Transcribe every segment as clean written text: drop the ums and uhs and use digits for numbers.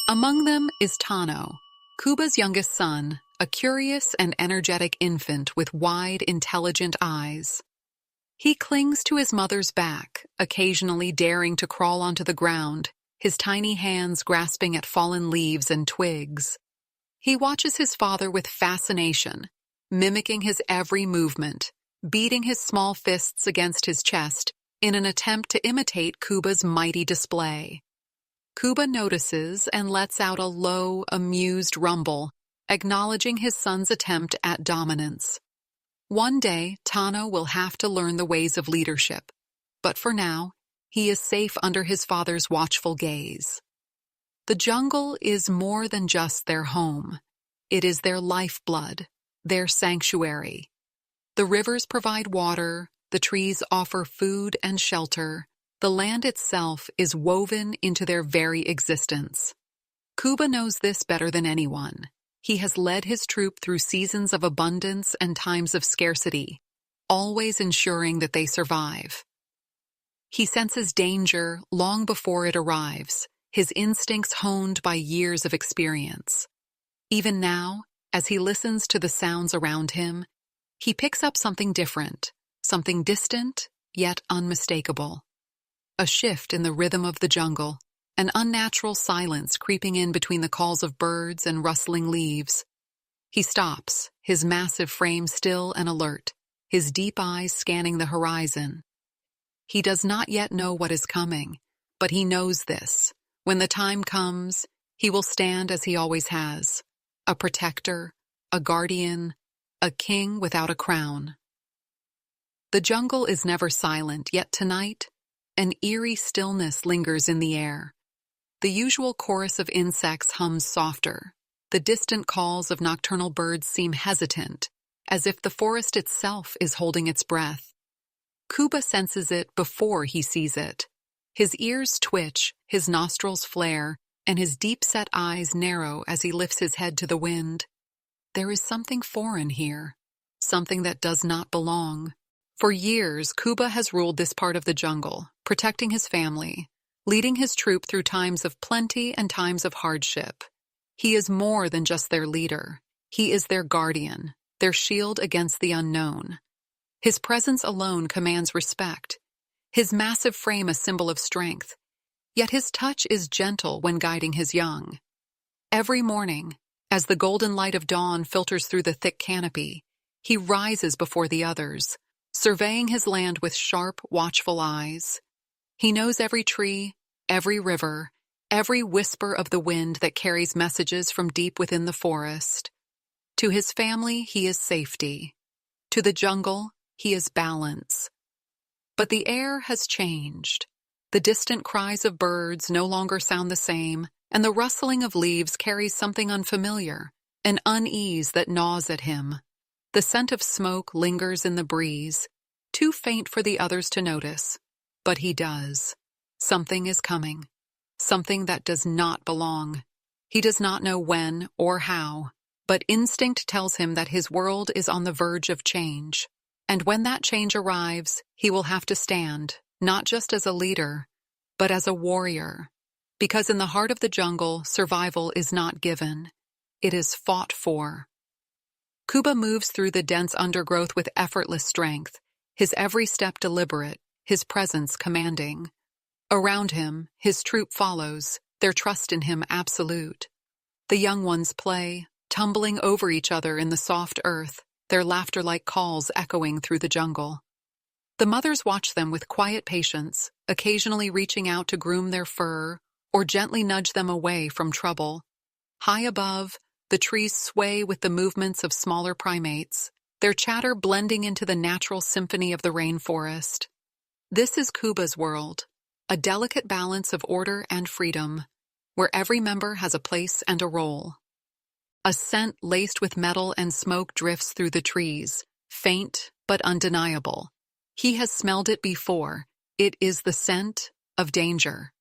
Among them is Tano, Kuba's youngest son, a curious and energetic infant with wide, intelligent eyes. He clings to his mother's back, occasionally daring to crawl onto the ground, his tiny hands grasping at fallen leaves and twigs. He watches his father with fascination, mimicking his every movement, beating his small fists against his chest in an attempt to imitate Kuba's mighty display. Kuba notices and lets out a low, amused rumble, acknowledging his son's attempt at dominance. One day, Tano will have to learn the ways of leadership, but for now, he is safe under his father's watchful gaze. The jungle is more than just their home. It is their lifeblood, their sanctuary. The rivers provide water, the trees offer food and shelter, the land itself is woven into their very existence. Kuba knows this better than anyone. He has led his troop through seasons of abundance and times of scarcity, always ensuring that they survive. He senses danger long before it arrives, his instincts honed by years of experience. Even now, as he listens to the sounds around him, he picks up something different, something distant, yet unmistakable. A shift in the rhythm of the jungle, an unnatural silence creeping in between the calls of birds and rustling leaves. He stops, his massive frame still and alert, his deep eyes scanning the horizon. He does not yet know what is coming, but he knows this. When the time comes, he will stand as he always has, a protector, a guardian, a king without a crown. The jungle is never silent, yet tonight, an eerie stillness lingers in the air. The usual chorus of insects hums softer. The distant calls of nocturnal birds seem hesitant, as if the forest itself is holding its breath. Kuba senses it before he sees it. His ears twitch, his nostrils flare, and his deep-set eyes narrow as he lifts his head to the wind. There is something foreign here, something that does not belong. For years, Kuba has ruled this part of the jungle, protecting his family, leading his troop through times of plenty and times of hardship. He is more than just their leader. He is their guardian, their shield against the unknown. His presence alone commands respect, his massive frame a symbol of strength, yet his touch is gentle when guiding his young. Every morning, as the golden light of dawn filters through the thick canopy, he rises before the others, surveying his land with sharp, watchful eyes. He knows every tree, every river, every whisper of the wind that carries messages from deep within the forest. To his family, he is safety. To the jungle, he is balance. But the air has changed. The distant cries of birds no longer sound the same, and the rustling of leaves carries something unfamiliar, an unease that gnaws at him. The scent of smoke lingers in the breeze, too faint for the others to notice. But he does. Something is coming. Something that does not belong. He does not know when or how, but instinct tells him that his world is on the verge of change. And when that change arrives, he will have to stand, not just as a leader, but as a warrior. Because in the heart of the jungle, survival is not given. It is fought for. Kuba moves through the dense undergrowth with effortless strength, his every step deliberate, his presence commanding. Around him, his troop follows, their trust in him absolute. The young ones play, tumbling over each other in the soft earth, their laughter-like calls echoing through the jungle. The mothers watch them with quiet patience, occasionally reaching out to groom their fur or gently nudge them away from trouble. High above, the trees sway with the movements of smaller primates, their chatter blending into the natural symphony of the rainforest. This is Kuba's world, a delicate balance of order and freedom, where every member has a place and a role. A scent laced with metal and smoke drifts through the trees, faint but undeniable. He has smelled it before. It is the scent of danger.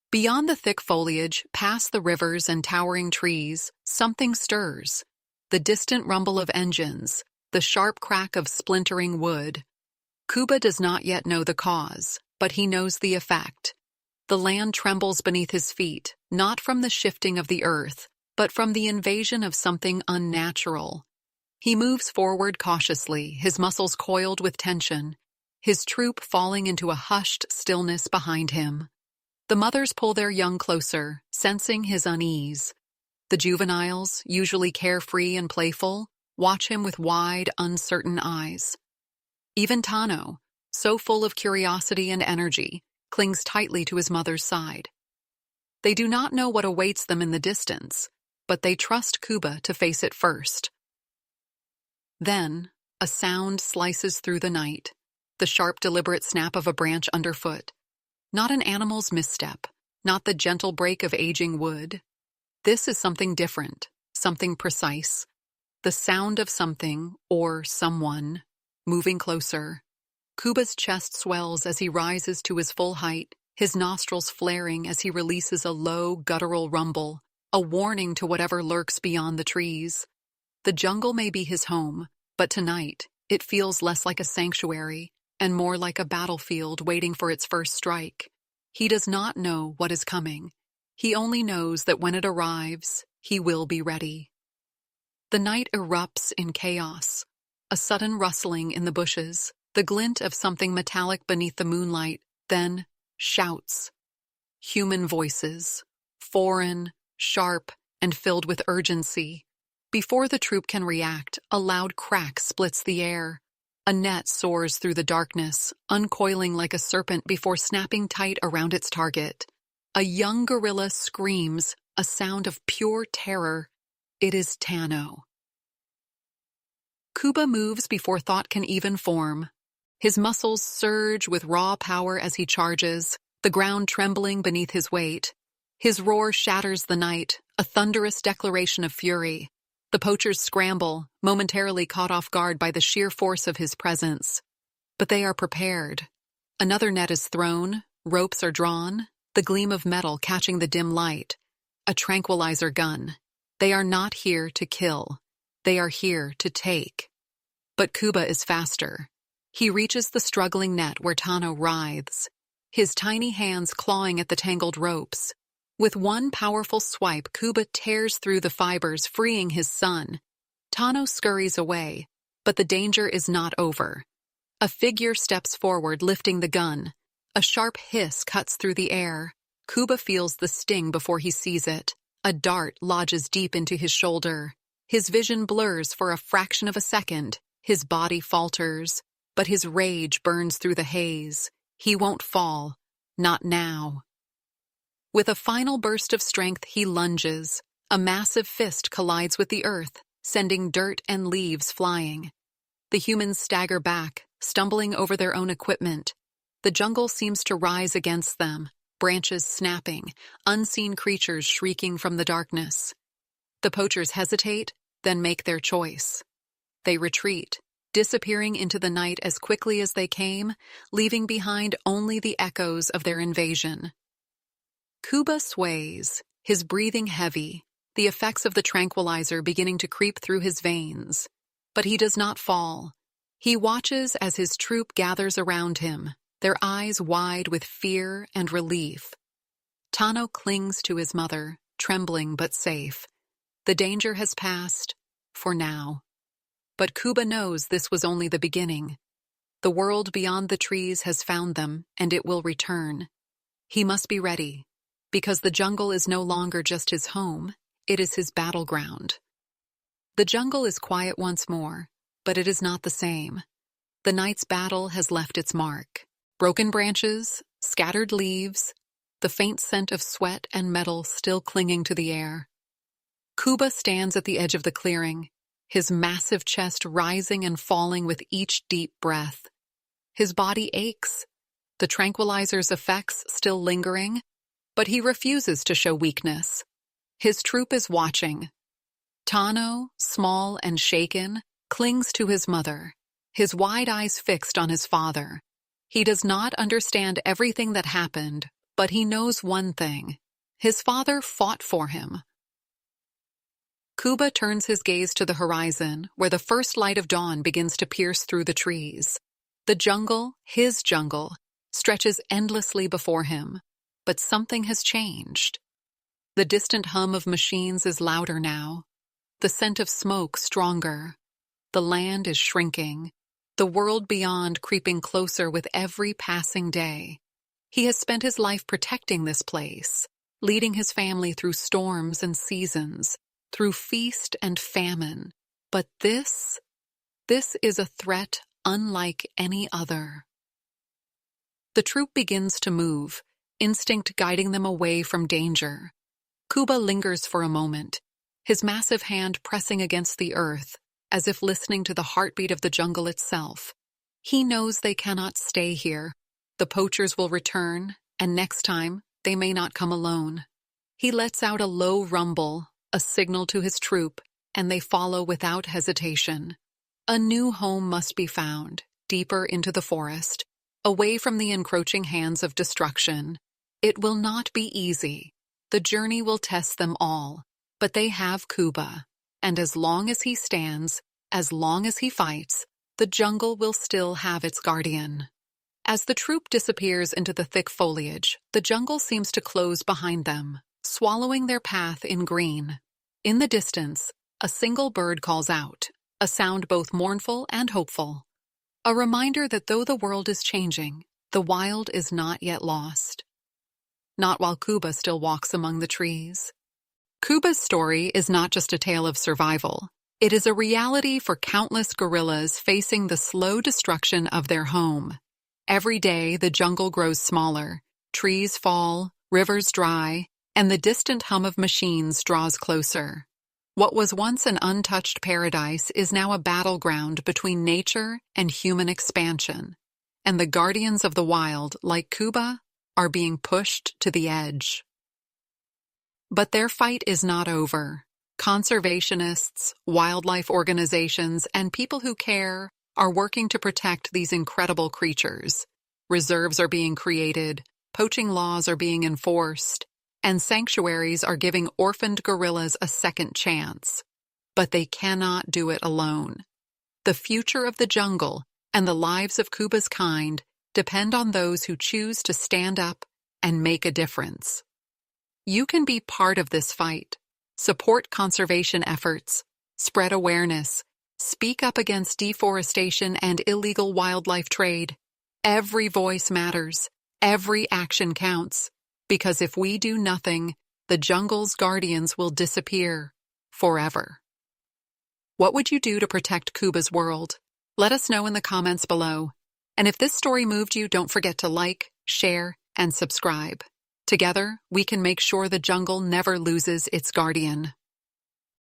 Beyond the thick foliage, past the rivers and towering trees, something stirs. The distant rumble of engines, the sharp crack of splintering wood. Kuba does not yet know the cause, but he knows the effect. The land trembles beneath his feet, not from the shifting of the earth, but from the invasion of something unnatural. He moves forward cautiously, his muscles coiled with tension, his troop falling into a hushed stillness behind him. The mothers pull their young closer, sensing his unease. The juveniles, usually carefree and playful, watch him with wide, uncertain eyes. Even Tano, so full of curiosity and energy, clings tightly to his mother's side. They do not know what awaits them in the distance, but they trust Kuba to face it first. Then, a sound slices through the night, the sharp, deliberate snap of a branch underfoot. Not an animal's misstep, not the gentle break of aging wood. This is something different, something precise. The sound of something, or someone, moving closer. Kuba's chest swells as he rises to his full height, his nostrils flaring as he releases a low, guttural rumble, a warning to whatever lurks beyond the trees. The jungle may be his home, but tonight it feels less like a sanctuary and more like a battlefield waiting for its first strike. He does not know what is coming. He only knows that when it arrives, he will be ready. The night erupts in chaos. A sudden rustling in the bushes, the glint of something metallic beneath the moonlight, then shouts. Human voices, foreign, sharp, and filled with urgency. Before the troop can react, a loud crack splits the air. A net soars through the darkness, uncoiling like a serpent before snapping tight around its target. A young gorilla screams, a sound of pure terror. It is Tano. Kuba moves before thought can even form. His muscles surge with raw power as he charges, the ground trembling beneath his weight. His roar shatters the night, a thunderous declaration of fury. The poachers scramble, momentarily caught off guard by the sheer force of his presence. But they are prepared. Another net is thrown, ropes are drawn, the gleam of metal catching the dim light. A tranquilizer gun. They are not here to kill. They are here to take. But Kuba is faster. He reaches the struggling net where Tano writhes, his tiny hands clawing at the tangled ropes. With one powerful swipe, Kuba tears through the fibers, freeing his son. Tano scurries away, but the danger is not over. A figure steps forward, lifting the gun. A sharp hiss cuts through the air. Kuba feels the sting before he sees it. A dart lodges deep into his shoulder. His vision blurs for a fraction of a second. His body falters, but his rage burns through the haze. He won't fall. Not now. With a final burst of strength, he lunges. A massive fist collides with the earth, sending dirt and leaves flying. The humans stagger back, stumbling over their own equipment. The jungle seems to rise against them, branches snapping, unseen creatures shrieking from the darkness. The poachers hesitate, then make their choice. They retreat, disappearing into the night as quickly as they came, leaving behind only the echoes of their invasion. Kuba sways, his breathing heavy, the effects of the tranquilizer beginning to creep through his veins. But he does not fall. He watches as his troop gathers around him, their eyes wide with fear and relief. Tano clings to his mother, trembling but safe. The danger has passed, for now. But Kuba knows this was only the beginning. The world beyond the trees has found them, and it will return. He must be ready, because the jungle is no longer just his home, it is his battleground. The jungle is quiet once more, but it is not the same. The night's battle has left its mark. Broken branches, scattered leaves, the faint scent of sweat and metal still clinging to the air. Kuba stands at the edge of the clearing, his massive chest rising and falling with each deep breath. His body aches, the tranquilizer's effects still lingering, but he refuses to show weakness. His troop is watching. Tano, small and shaken, clings to his mother, his wide eyes fixed on his father. He does not understand everything that happened, but he knows one thing. His father fought for him. Kuba turns his gaze to the horizon, where the first light of dawn begins to pierce through the trees. The jungle, his jungle, stretches endlessly before him, but something has changed. The distant hum of machines is louder now. The scent of smoke stronger. The land is shrinking. The world beyond creeping closer with every passing day. He has spent his life protecting this place, leading his family through storms and seasons, through feast and famine. But this is a threat unlike any other. The troop begins to move, instinct guiding them away from danger. Kuba lingers for a moment, his massive hand pressing against the earth, as if listening to the heartbeat of the jungle itself. He knows they cannot stay here. The poachers will return, and next time, they may not come alone. He lets out a low rumble, a signal to his troop, and they follow without hesitation. A new home must be found, deeper into the forest, away from the encroaching hands of destruction. It will not be easy. The journey will test them all, but they have Kuba, and as long as he stands, as long as he fights, the jungle will still have its guardian. As the troop disappears into the thick foliage, the jungle seems to close behind them, swallowing their path in green. In the distance, a single bird calls out, a sound both mournful and hopeful. A reminder that though the world is changing, the wild is not yet lost. Not while Kuba still walks among the trees. Kuba's story is not just a tale of survival. It is a reality for countless gorillas facing the slow destruction of their home. Every day, the jungle grows smaller, trees fall, rivers dry, and the distant hum of machines draws closer. What was once an untouched paradise is now a battleground between nature and human expansion, and the guardians of the wild, like Kuba, are being pushed to the edge. But their fight is not over. Conservationists, wildlife organizations, and people who care are working to protect these incredible creatures. Reserves are being created, poaching laws are being enforced, and sanctuaries are giving orphaned gorillas a second chance. But they cannot do it alone. The future of the jungle and the lives of Kuba's kind depend on those who choose to stand up and make a difference. You can be part of this fight. Support conservation efforts, spread awareness, speak up against deforestation and illegal wildlife trade. Every voice matters. Every action counts. Because if we do nothing, the jungle's guardians will disappear forever. What would you do to protect Kuba's world? Let us know in the comments below. And if this story moved you, don't forget to like, share, and subscribe. Together, we can make sure the jungle never loses its guardian.